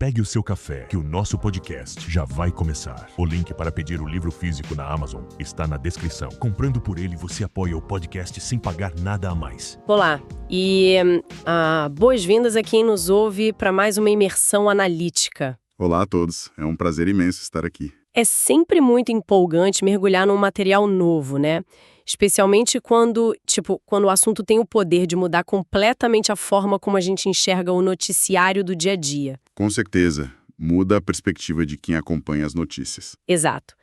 Pegue o seu café, que o nosso podcast já vai começar. O link para pedir o livro físico na Amazon está na descrição. Comprando por ele, você apoia o podcast sem pagar nada a mais. Olá, e boas-vindas a quem nos ouve para mais uma imersão analítica. Olá a todos, é um prazer imenso estar aqui. É sempre muito empolgante mergulhar num material novo, né? Especialmente quando o assunto tem o poder de mudar completamente a forma como a gente enxerga o noticiário do dia a dia. Com certeza, muda a perspectiva de quem acompanha as notícias. Exato.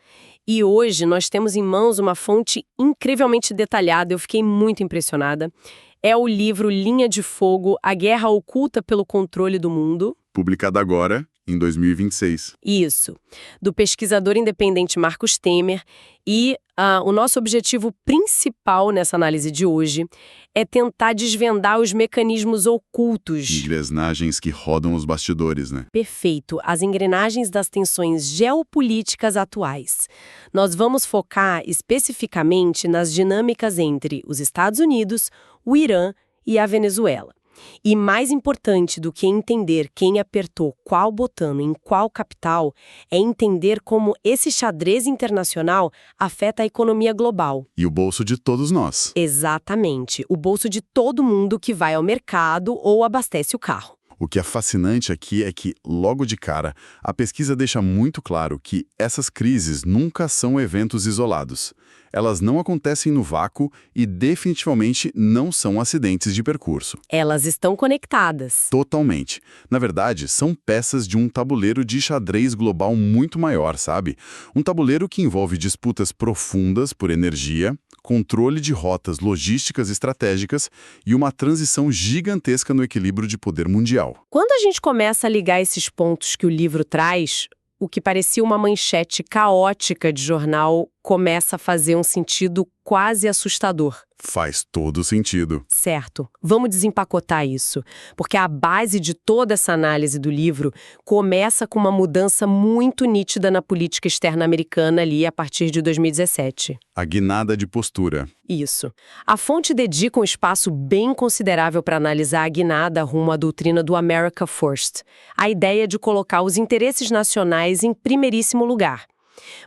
E hoje nós temos em mãos uma fonte incrivelmente detalhada, eu fiquei muito impressionada. É o livro Linha de Fogo, A Guerra Oculta pelo Controle do Mundo. Publicado agora, em 2026. Isso, do pesquisador independente Marcus Temer. E o nosso objetivo principal nessa análise de hoje é tentar desvendar os mecanismos ocultos. Engrenagens que rodam os bastidores, né? Perfeito, as engrenagens das tensões geopolíticas atuais. Nós vamos focar especificamente nas dinâmicas entre os Estados Unidos, o Irã e a Venezuela. E mais importante do que entender quem apertou qual botão em qual capital, é entender como esse xadrez internacional afeta a economia global. E o bolso de todos nós. Exatamente, o bolso de todo mundo que vai ao mercado ou abastece o carro. O que é fascinante aqui é que, logo de cara, a pesquisa deixa muito claro que essas crises nunca são eventos isolados. Elas não acontecem no vácuo e definitivamente não são acidentes de percurso. Elas estão conectadas. Totalmente. Na verdade, são peças de um tabuleiro de xadrez global muito maior, sabe? Um tabuleiro que envolve disputas profundas por energia, controle de rotas logísticas estratégicas e uma transição gigantesca no equilíbrio de poder mundial. Quando a gente começa a ligar esses pontos que o livro traz, o que parecia uma manchete caótica de jornal começa a fazer um sentido quase assustador. Faz todo sentido. Certo. Vamos desempacotar isso, porque a base de toda essa análise do livro começa com uma mudança muito nítida na política externa americana ali a partir de 2017. A guinada de postura. Isso. A fonte dedica um espaço bem considerável para analisar a guinada rumo à doutrina do America First, a ideia de colocar os interesses nacionais em primeiríssimo lugar.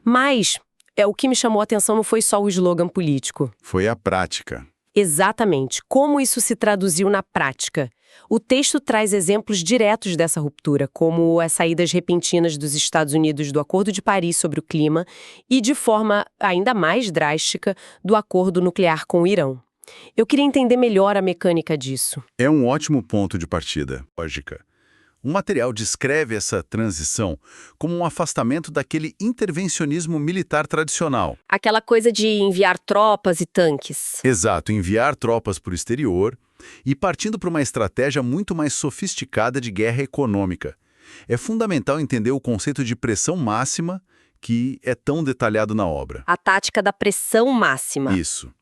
Mas o que me chamou a atenção não foi só o slogan político. Foi a prática. Exatamente. Como isso se traduziu na prática? O texto traz exemplos diretos dessa ruptura, como as saídas repentinas dos Estados Unidos do Acordo de Paris sobre o clima e, de forma ainda mais drástica, do acordo nuclear com o Irã. Eu queria entender melhor a mecânica disso. É um ótimo ponto de partida. Lógica. O material descreve essa transição como um afastamento daquele intervencionismo militar tradicional. Aquela coisa de enviar tropas e tanques. Exato, enviar tropas para o exterior e partindo para uma estratégia muito mais sofisticada de guerra econômica. É fundamental entender o conceito de pressão máxima que é tão detalhado na obra. A tática da pressão máxima. Isso.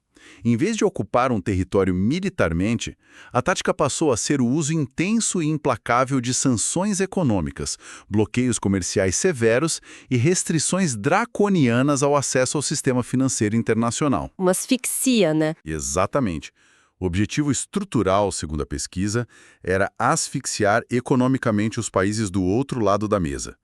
Em vez de ocupar um território militarmente, a tática passou a ser o uso intenso e implacável de sanções econômicas, bloqueios comerciais severos e restrições draconianas ao acesso ao sistema financeiro internacional. Uma asfixia, né? Exatamente. O objetivo estrutural, segundo a pesquisa, era asfixiar economicamente os países do outro lado da mesa.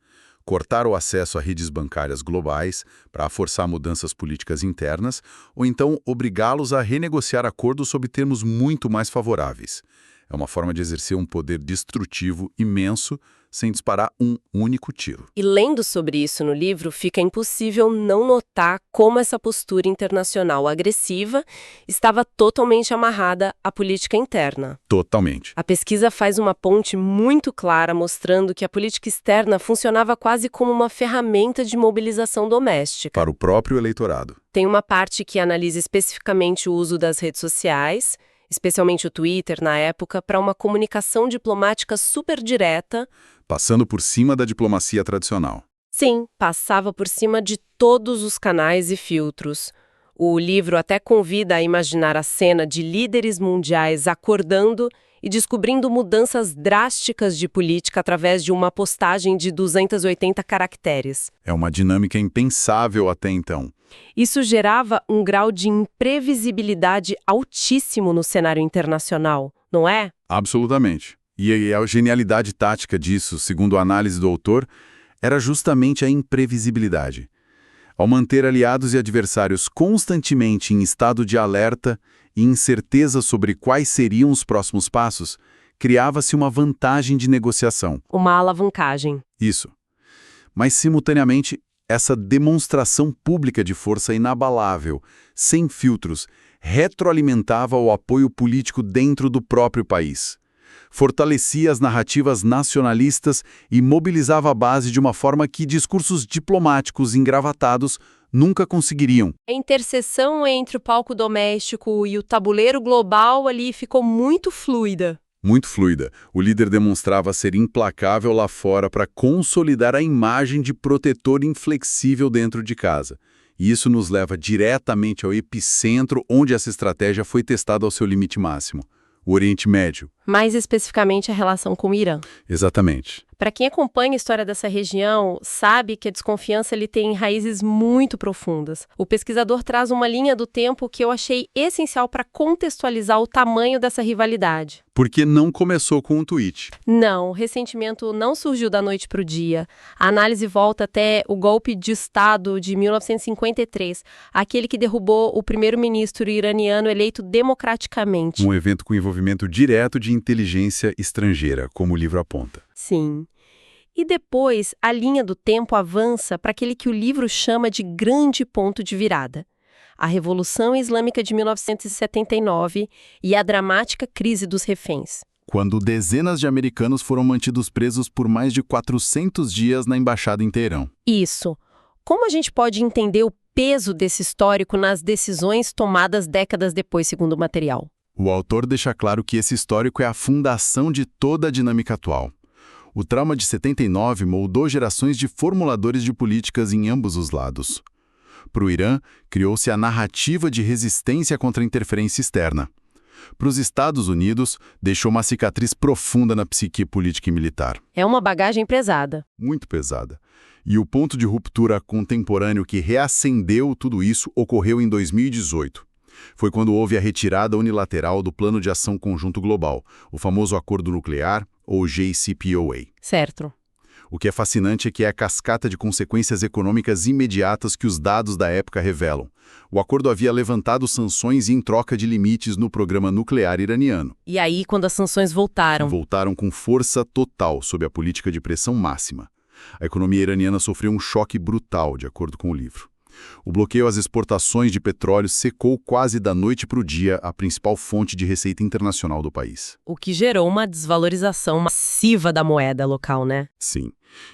Cortar o acesso a redes bancárias globais para forçar mudanças políticas internas, ou então obrigá-los a renegociar acordos sob termos muito mais favoráveis. É uma forma de exercer um poder destrutivo imenso sem disparar um único tiro. E lendo sobre isso no livro, fica impossível não notar como essa postura internacional agressiva estava totalmente amarrada à política interna. Totalmente. A pesquisa faz uma ponte muito clara mostrando que a política externa funcionava quase como uma ferramenta de mobilização doméstica. Para o próprio eleitorado. Tem uma parte que analisa especificamente o uso das redes sociais, especialmente o Twitter na época, para uma comunicação diplomática super direta. Passando por cima da diplomacia tradicional. Sim, passava por cima de todos os canais e filtros. O livro até convida a imaginar a cena de líderes mundiais acordando e descobrindo mudanças drásticas de política através de uma postagem de 280 caracteres. É uma dinâmica impensável até então. Isso gerava um grau de imprevisibilidade altíssimo no cenário internacional, não é? Absolutamente. E a genialidade tática disso, segundo a análise do autor, era justamente a imprevisibilidade. Ao manter aliados e adversários constantemente em estado de alerta e incerteza sobre quais seriam os próximos passos, criava-se uma vantagem de negociação. Uma alavancagem. Isso. Mas, simultaneamente, essa demonstração pública de força inabalável, sem filtros, retroalimentava o apoio político dentro do próprio país. Fortalecia as narrativas nacionalistas e mobilizava a base de uma forma que discursos diplomáticos engravatados nunca conseguiriam. A interseção entre o palco doméstico e o tabuleiro global ali ficou muito fluida. Muito fluida. O líder demonstrava ser implacável lá fora para consolidar a imagem de protetor inflexível dentro de casa. E isso nos leva diretamente ao epicentro onde essa estratégia foi testada ao seu limite máximo. O Oriente Médio. Mais especificamente a relação com o Irã. Exatamente. Para quem acompanha a história dessa região, sabe que a desconfiança ali tem raízes muito profundas. O pesquisador traz uma linha do tempo que eu achei essencial para contextualizar o tamanho dessa rivalidade. Porque não começou com um tweet. Não, o ressentimento não surgiu da noite para o dia. A análise volta até o golpe de Estado de 1953, aquele que derrubou o primeiro-ministro iraniano eleito democraticamente. Um evento com envolvimento direto de inteligência estrangeira, como o livro aponta. Sim. E depois, a linha do tempo avança para aquele que o livro chama de grande ponto de virada. A Revolução Islâmica de 1979 e a dramática crise dos reféns. Quando dezenas de americanos foram mantidos presos por mais de 400 dias na embaixada em Teherã. Isso. Como a gente pode entender o peso desse histórico nas decisões tomadas décadas depois, segundo o material? O autor deixa claro que esse histórico é a fundação de toda a dinâmica atual. O trauma de 79 moldou gerações de formuladores de políticas em ambos os lados. Para o Irã, criou-se a narrativa de resistência contra a interferência externa. Para os Estados Unidos, deixou uma cicatriz profunda na psique política e militar. É uma bagagem pesada. Muito pesada. E o ponto de ruptura contemporâneo que reacendeu tudo isso ocorreu em 2018. Foi quando houve a retirada unilateral do Plano de Ação Conjunto Global, o famoso Acordo Nuclear, ou JCPOA. Certo. O que é fascinante é que é a cascata de consequências econômicas imediatas que os dados da época revelam. O acordo havia levantado sanções em troca de limites no programa nuclear iraniano. E aí, quando as sanções voltaram? Voltaram com força total sob a política de pressão máxima. A economia iraniana sofreu um choque brutal, de acordo com o livro. O bloqueio às exportações de petróleo secou quase da noite para o dia a principal fonte de receita internacional do país. O que gerou uma desvalorização massiva da moeda local, né? Sim,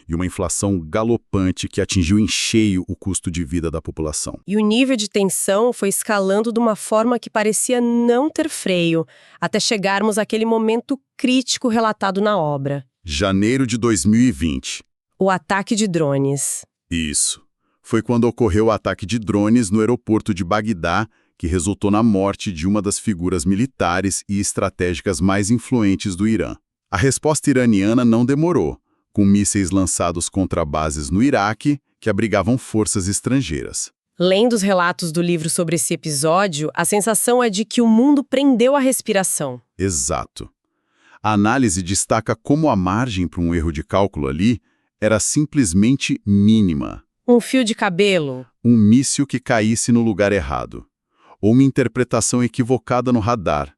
e uma inflação galopante que atingiu em cheio o custo de vida da população. E o nível de tensão foi escalando de uma forma que parecia não ter freio, até chegarmos àquele momento crítico relatado na obra. Janeiro de 2020. O ataque de drones. Isso. Foi quando ocorreu o ataque de drones no aeroporto de Bagdá, que resultou na morte de uma das figuras militares e estratégicas mais influentes do Irã. A resposta iraniana não demorou, com mísseis lançados contra bases no Iraque, que abrigavam forças estrangeiras. Lendo os relatos do livro sobre esse episódio, a sensação é de que o mundo prendeu a respiração. Exato. A análise destaca como a margem para um erro de cálculo ali era simplesmente mínima. Um fio de cabelo. Um míssil que caísse no lugar errado. Ou uma interpretação equivocada no radar.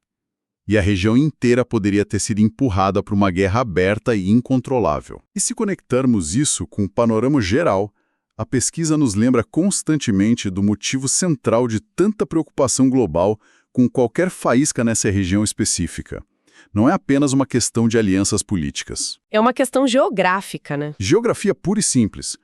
E a região inteira poderia ter sido empurrada para uma guerra aberta e incontrolável. E se conectarmos isso com o panorama geral, a pesquisa nos lembra constantemente do motivo central de tanta preocupação global com qualquer faísca nessa região específica. Não é apenas uma questão de alianças políticas. É uma questão geográfica, né? Geografia pura e simples.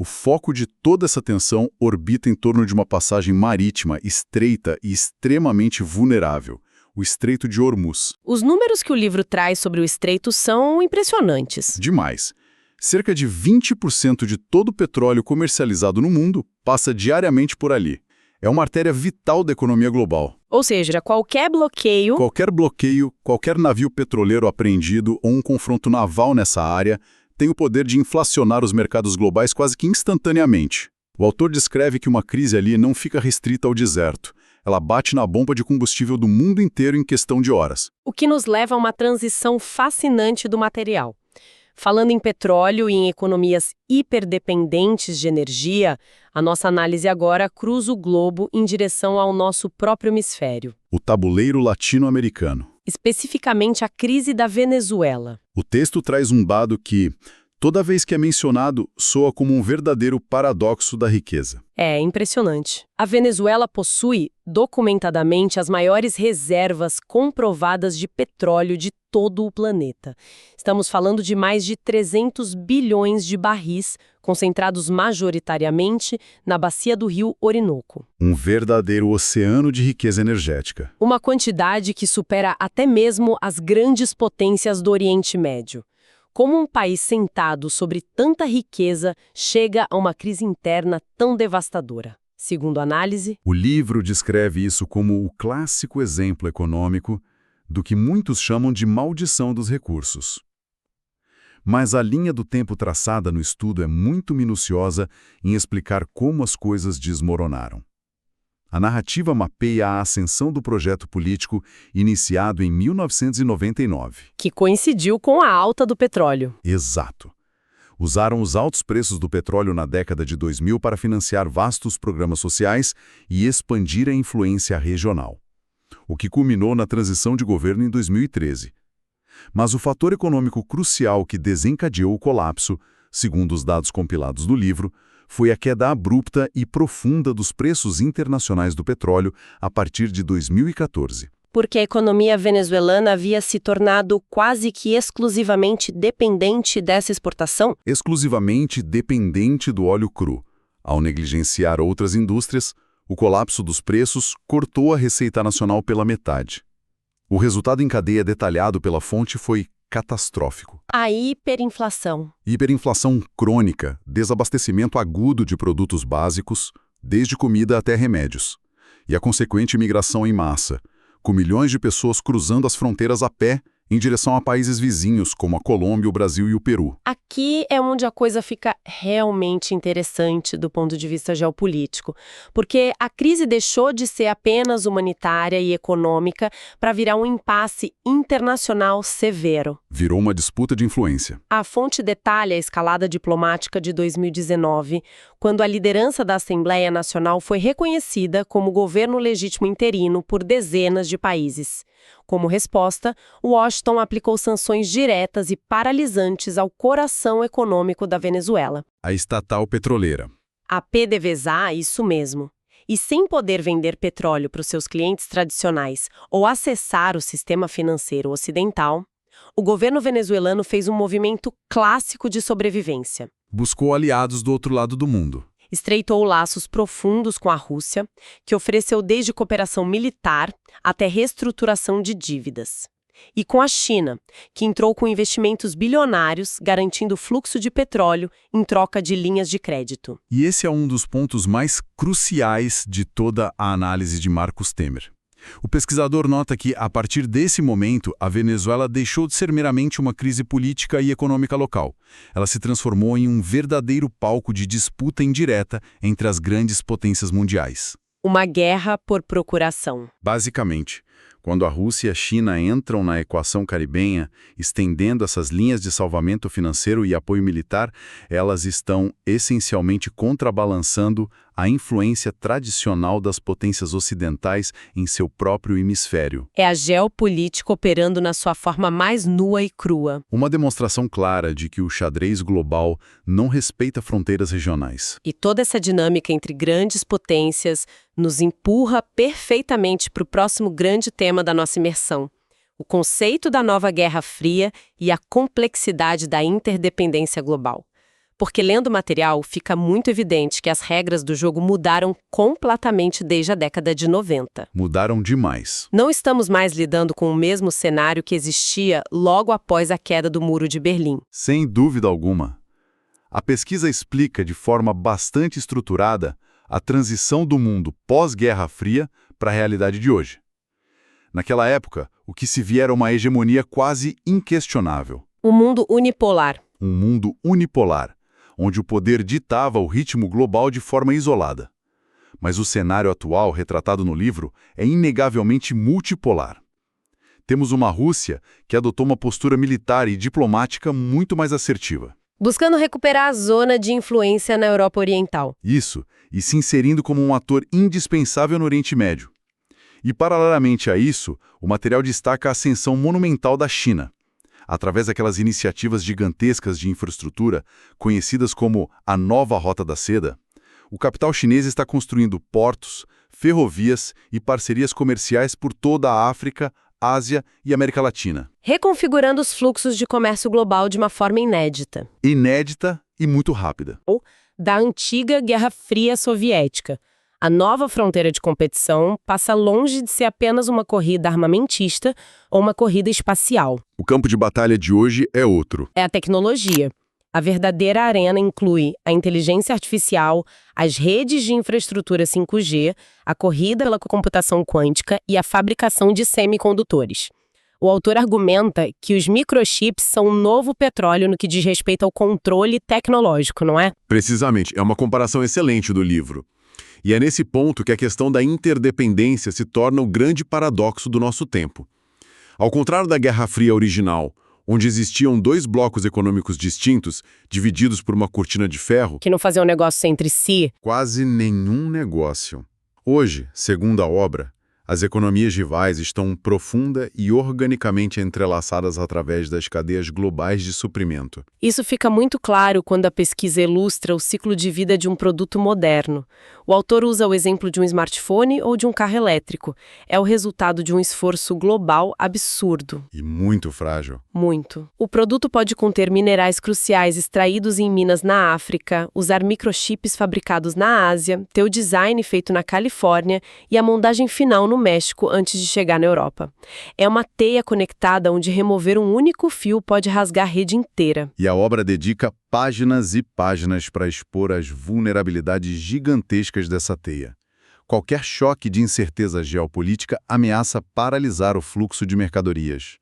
O foco de toda essa tensão orbita em torno de uma passagem marítima estreita e extremamente vulnerável, o Estreito de Hormuz. Os números que o livro traz sobre o estreito são impressionantes. Demais. Cerca de 20% de todo o petróleo comercializado no mundo passa diariamente por ali. É uma artéria vital da economia global. Ou seja, qualquer bloqueio, qualquer navio petroleiro apreendido ou um confronto naval nessa área tem o poder de inflacionar os mercados globais quase que instantaneamente. O autor descreve que uma crise ali não fica restrita ao deserto. ela bate na bomba de combustível do mundo inteiro em questão de horas. O que nos leva a uma transição fascinante do material. Falando em petróleo e em economias hiperdependentes de energia, a nossa análise agora cruza o globo em direção ao nosso próprio hemisfério. O tabuleiro latino-americano. Especificamente a crise da Venezuela. O texto traz um dado que, toda vez que é mencionado, soa como um verdadeiro paradoxo da riqueza. É impressionante. A Venezuela possui, documentadamente, as maiores reservas comprovadas de petróleo de todo o planeta. Estamos falando de mais de 300 bilhões de barris, concentrados majoritariamente na bacia do rio Orinoco. Um verdadeiro oceano de riqueza energética. Uma quantidade que supera até mesmo as grandes potências do Oriente Médio. Como um país sentado sobre tanta riqueza chega a uma crise interna tão devastadora? Segundo a análise, o livro descreve isso como o clássico exemplo econômico do que muitos chamam de maldição dos recursos. Mas a linha do tempo traçada no estudo é muito minuciosa em explicar como as coisas desmoronaram. A narrativa mapeia a ascensão do projeto político iniciado em 1999. Que coincidiu com a alta do petróleo. Exato. Usaram os altos preços do petróleo na década de 2000 para financiar vastos programas sociais e expandir a influência regional, o que culminou na transição de governo em 2013. Mas o fator econômico crucial que desencadeou o colapso, segundo os dados compilados no livro, foi a queda abrupta e profunda dos preços internacionais do petróleo a partir de 2014. Porque a economia venezuelana havia se tornado quase que exclusivamente dependente dessa exportação? Exclusivamente dependente do óleo cru. Ao negligenciar outras indústrias, o colapso dos preços cortou a receita nacional pela metade. O resultado em cadeia detalhado pela fonte foi catastrófico. A hiperinflação. Hiperinflação crônica, desabastecimento agudo de produtos básicos, desde comida até remédios. E a consequente imigração em massa, com milhões de pessoas cruzando as fronteiras a pé em direção a países vizinhos, como a Colômbia, o Brasil e o Peru. Aqui é onde a coisa fica realmente interessante do ponto de vista geopolítico, porque a crise deixou de ser apenas humanitária e econômica para virar um impasse internacional severo. Virou uma disputa de influência. A fonte detalha a escalada diplomática de 2019, quando a liderança da Assembleia Nacional foi reconhecida como governo legítimo interino por dezenas de países. Como resposta, Washington aplicou sanções diretas e paralisantes ao coração econômico da Venezuela. A estatal petroleira. A PDVSA, isso mesmo. E sem poder vender petróleo para os seus clientes tradicionais ou acessar o sistema financeiro ocidental, o governo venezuelano fez um movimento clássico de sobrevivência. Buscou aliados do outro lado do mundo. Estreitou laços profundos com a Rússia, que ofereceu desde cooperação militar até reestruturação de dívidas. E com a China, que entrou com investimentos bilionários, garantindo o fluxo de petróleo em troca de linhas de crédito. E esse é um dos pontos mais cruciais de toda a análise de Marcos Temer. O pesquisador nota que, a partir desse momento, a Venezuela deixou de ser meramente uma crise política e econômica local. Ela se transformou em um verdadeiro palco de disputa indireta entre as grandes potências mundiais. Uma guerra por procuração. Basicamente, quando a Rússia e a China entram na equação caribenha, estendendo essas linhas de salvamento financeiro e apoio militar, elas estão essencialmente contrabalançando a influência tradicional das potências ocidentais em seu próprio hemisfério. É a geopolítica operando na sua forma mais nua e crua. Uma demonstração clara de que o xadrez global não respeita fronteiras regionais. E toda essa dinâmica entre grandes potências nos empurra perfeitamente para o próximo grande tema da nossa imersão: o conceito da nova Guerra Fria e a complexidade da interdependência global. Porque lendo o material, fica muito evidente que as regras do jogo mudaram completamente desde a década de 90. Mudaram demais. Não estamos mais lidando com o mesmo cenário que existia logo após a queda do Muro de Berlim. Sem dúvida alguma. A pesquisa explica de forma bastante estruturada a transição do mundo pós-Guerra Fria para a realidade de hoje. Naquela época, o que se via era uma hegemonia quase inquestionável. Um mundo unipolar. Um mundo unipolar, onde o poder ditava o ritmo global de forma isolada. Mas o cenário atual, retratado no livro, é inegavelmente multipolar. Temos uma Rússia que adotou uma postura militar e diplomática muito mais assertiva. Buscando recuperar a zona de influência na Europa Oriental. Isso, e se inserindo como um ator indispensável no Oriente Médio. E, paralelamente a isso, o material destaca a ascensão monumental da China, através daquelas iniciativas gigantescas de infraestrutura, conhecidas como a Nova Rota da Seda. O capital chinês está construindo portos, ferrovias e parcerias comerciais por toda a África, Ásia e América Latina. Reconfigurando os fluxos de comércio global de uma forma inédita. Inédita e muito rápida. Da antiga Guerra Fria Soviética. A nova fronteira de competição passa longe de ser apenas uma corrida armamentista ou uma corrida espacial. O campo de batalha de hoje é outro. É a tecnologia. A verdadeira arena inclui a inteligência artificial, as redes de infraestrutura 5G, a corrida pela computação quântica e a fabricação de semicondutores. O autor argumenta que os microchips são um novo petróleo no que diz respeito ao controle tecnológico, não é? Precisamente, é uma comparação excelente do livro. E é nesse ponto que a questão da interdependência se torna o grande paradoxo do nosso tempo. Ao contrário da Guerra Fria original, onde existiam dois blocos econômicos distintos, divididos por uma cortina de ferro, Que não faziam negócio entre si. Quase nenhum negócio. Hoje, segundo a obra, as economias rivais estão profunda e organicamente entrelaçadas através das cadeias globais de suprimento. Isso fica muito claro quando a pesquisa ilustra o ciclo de vida de um produto moderno. O autor usa o exemplo de um smartphone ou de um carro elétrico. É o resultado de um esforço global absurdo. E muito frágil. Muito. O produto pode conter minerais cruciais extraídos em minas na África, usar microchips fabricados na Ásia, ter o design feito na Califórnia e a montagem final no México antes de chegar na Europa. É uma teia conectada onde remover um único fio pode rasgar a rede inteira. E a obra dedica páginas e páginas para expor as vulnerabilidades gigantescas dessa teia. Qualquer choque de incerteza geopolítica ameaça paralisar o fluxo de mercadorias.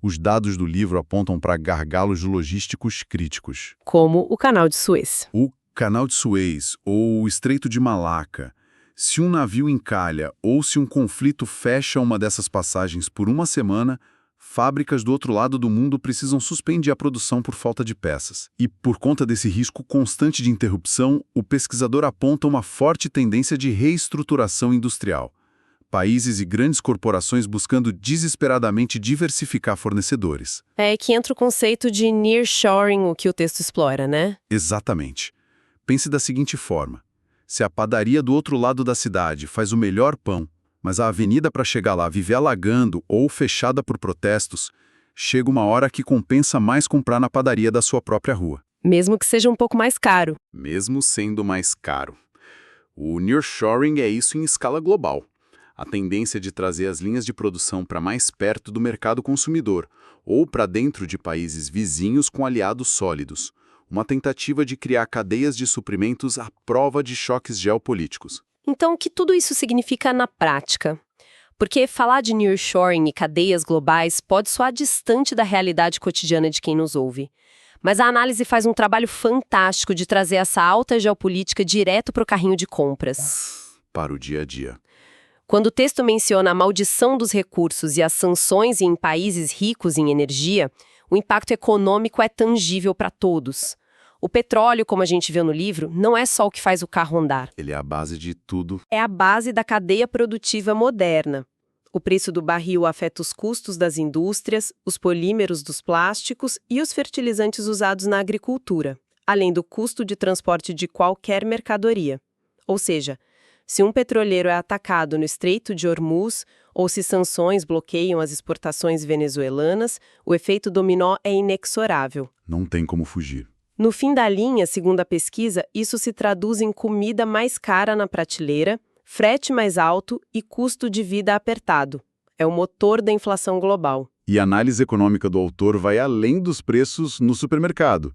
Os dados do livro apontam para gargalos logísticos críticos. Como o Canal de Suez. O Canal de Suez ou o Estreito de Malaca. Se um navio encalha ou se um conflito fecha uma dessas passagens por uma semana, fábricas do outro lado do mundo precisam suspender a produção por falta de peças. E, por conta desse risco constante de interrupção, o pesquisador aponta uma forte tendência de reestruturação industrial. Países e grandes corporações buscando desesperadamente diversificar fornecedores. É que entra o conceito de nearshoring, o que o texto explora, né? Exatamente. Pense da seguinte forma. Se a padaria do outro lado da cidade faz o melhor pão, mas a avenida para chegar lá vive alagando ou fechada por protestos, chega uma hora que compensa mais comprar na padaria da sua própria rua. Mesmo que seja um pouco mais caro. Mesmo sendo mais caro. O nearshoring é isso em escala global. A tendência de trazer as linhas de produção para mais perto do mercado consumidor ou para dentro de países vizinhos com aliados sólidos. Uma tentativa de criar cadeias de suprimentos à prova de choques geopolíticos. Então, o que tudo isso significa na prática? Porque falar de nearshoring e cadeias globais pode soar distante da realidade cotidiana de quem nos ouve. Mas a análise faz um trabalho fantástico de trazer essa alta geopolítica direto para o carrinho de compras. Para o dia a dia. Quando o texto menciona a maldição dos recursos e as sanções em países ricos em energia, o impacto econômico é tangível para todos. O petróleo, como a gente vê no livro, não é só o que faz o carro andar. Ele é a base de tudo. É a base da cadeia produtiva moderna. O preço do barril afeta os custos das indústrias, os polímeros dos plásticos e os fertilizantes usados na agricultura, além do custo de transporte de qualquer mercadoria. Ou seja, se um petroleiro é atacado no Estreito de Hormuz ou se sanções bloqueiam as exportações venezuelanas, o efeito dominó é inexorável. Não tem como fugir. No fim da linha, segundo a pesquisa, isso se traduz em comida mais cara na prateleira, frete mais alto e custo de vida apertado. É o motor da inflação global. E a análise econômica do autor vai além dos preços no supermercado,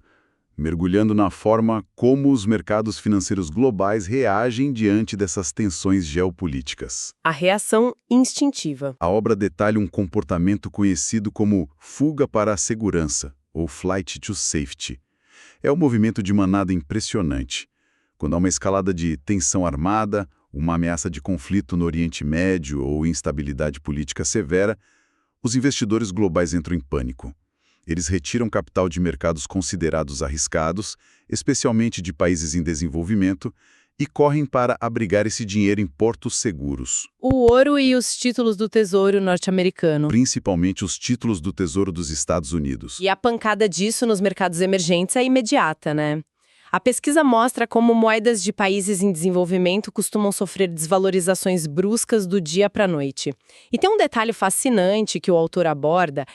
mergulhando na forma como os mercados financeiros globais reagem diante dessas tensões geopolíticas. A reação instintiva. A obra detalha um comportamento conhecido como fuga para a segurança, ou flight to safety. É um movimento de manada impressionante. Quando há uma escalada de tensão armada uma ameaça de conflito no Oriente Médio ou instabilidade política severa, os investidores globais entram em pânico. Eles retiram capital de mercados considerados arriscados, especialmente de países em desenvolvimento, e correm para abrigar esse dinheiro em portos seguros. O ouro e os títulos do Tesouro norte-americano. Principalmente os títulos do Tesouro dos Estados Unidos. E a pancada disso nos mercados emergentes é imediata, né? A pesquisa mostra como moedas de países em desenvolvimento costumam sofrer desvalorizações bruscas do dia para a noite. E tem um detalhe fascinante que o autor aborda,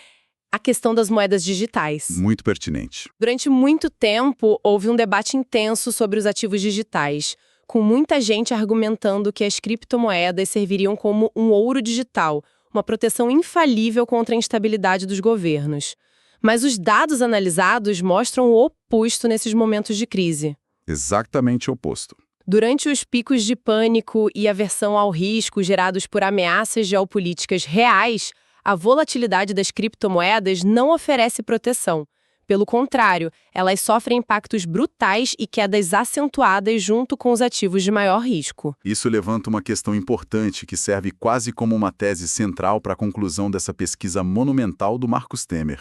a questão das moedas digitais. Muito pertinente. Durante muito tempo, houve um debate intenso sobre os ativos digitais, com muita gente argumentando que as criptomoedas serviriam como um ouro digital, uma proteção infalível contra a instabilidade dos governos. Mas os dados analisados mostram o oposto nesses momentos de crise. Exatamente o oposto. Durante os picos de pânico e aversão ao risco gerados por ameaças geopolíticas reais, a volatilidade das criptomoedas não oferece proteção. Pelo contrário, elas sofrem impactos brutais e quedas acentuadas junto com os ativos de maior risco. Isso levanta uma questão importante que serve quase como uma tese central para a conclusão dessa pesquisa monumental do Marcus Temer.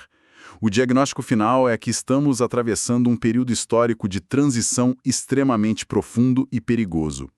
O diagnóstico final é que estamos atravessando um período histórico de transição extremamente profundo e perigoso.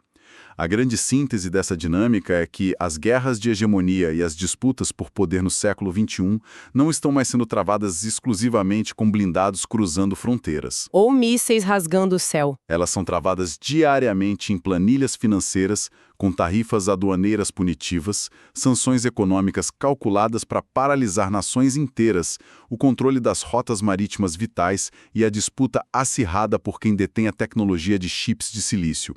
A grande síntese dessa dinâmica é que as guerras de hegemonia e as disputas por poder no século XXI não estão mais sendo travadas exclusivamente com blindados cruzando fronteiras. Ou mísseis rasgando o céu. Elas são travadas diariamente em planilhas financeiras, com tarifas aduaneiras punitivas, sanções econômicas calculadas para paralisar nações inteiras, o controle das rotas marítimas vitais e a disputa acirrada por quem detém a tecnologia de chips de silício.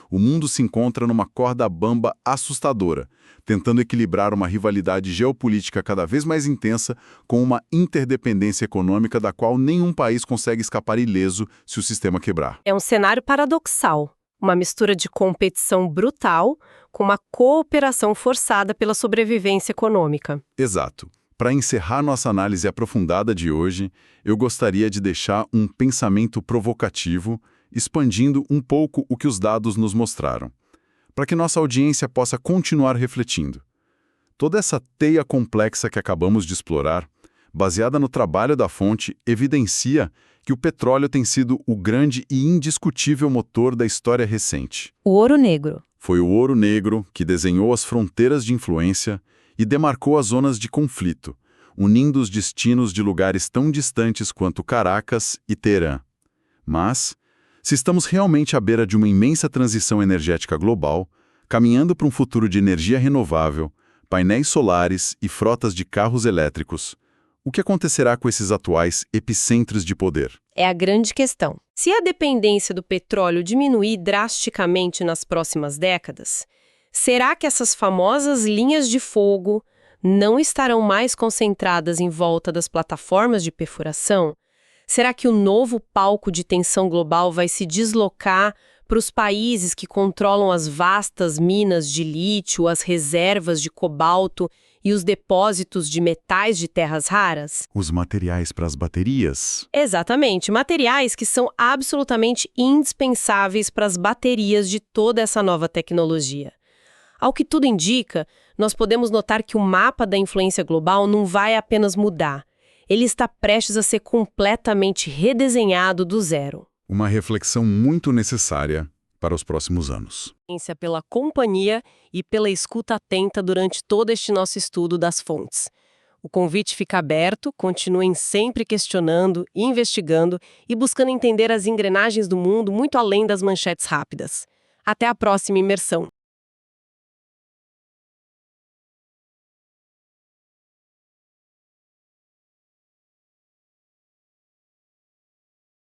O mundo se encontra numa corda bamba assustadora, tentando equilibrar uma rivalidade geopolítica cada vez mais intensa com uma interdependência econômica da qual nenhum país consegue escapar ileso se o sistema quebrar. É um cenário paradoxal, uma mistura de competição brutal com uma cooperação forçada pela sobrevivência econômica. Exato. Para encerrar nossa análise aprofundada de hoje, eu gostaria de deixar um pensamento provocativo, expandindo um pouco o que os dados nos mostraram, para que nossa audiência possa continuar refletindo. Toda essa teia complexa que acabamos de explorar, baseada no trabalho da fonte, evidencia que o petróleo tem sido o grande e indiscutível motor da história recente. O ouro negro. Foi o ouro negro que desenhou as fronteiras de influência e demarcou as zonas de conflito, unindo os destinos de lugares tão distantes quanto Caracas e Teherã. Mas, se estamos realmente à beira de uma imensa transição energética global, caminhando para um futuro de energia renovável, painéis solares e frotas de carros elétricos, o que acontecerá com esses atuais epicentros de poder? É a grande questão. Se a dependência do petróleo diminuir drasticamente nas próximas décadas, será que essas famosas linhas de fogo não estarão mais concentradas em volta das plataformas de perfuração? Será que o novo palco de tensão global vai se deslocar para os países que controlam as vastas minas de lítio, as reservas de cobalto e os depósitos de metais de terras raras? Os materiais para as baterias. Exatamente, materiais que são absolutamente indispensáveis para as baterias de toda essa nova tecnologia. Ao que tudo indica, nós podemos notar que o mapa da influência global não vai apenas mudar. Ele está prestes a ser completamente redesenhado do zero. Uma reflexão muito necessária para os próximos anos. Pela companhia e pela escuta atenta durante todo este nosso estudo das fontes. O convite fica aberto, continuem sempre questionando, investigando e buscando entender as engrenagens do mundo muito além das manchetes rápidas. Até a próxima imersão!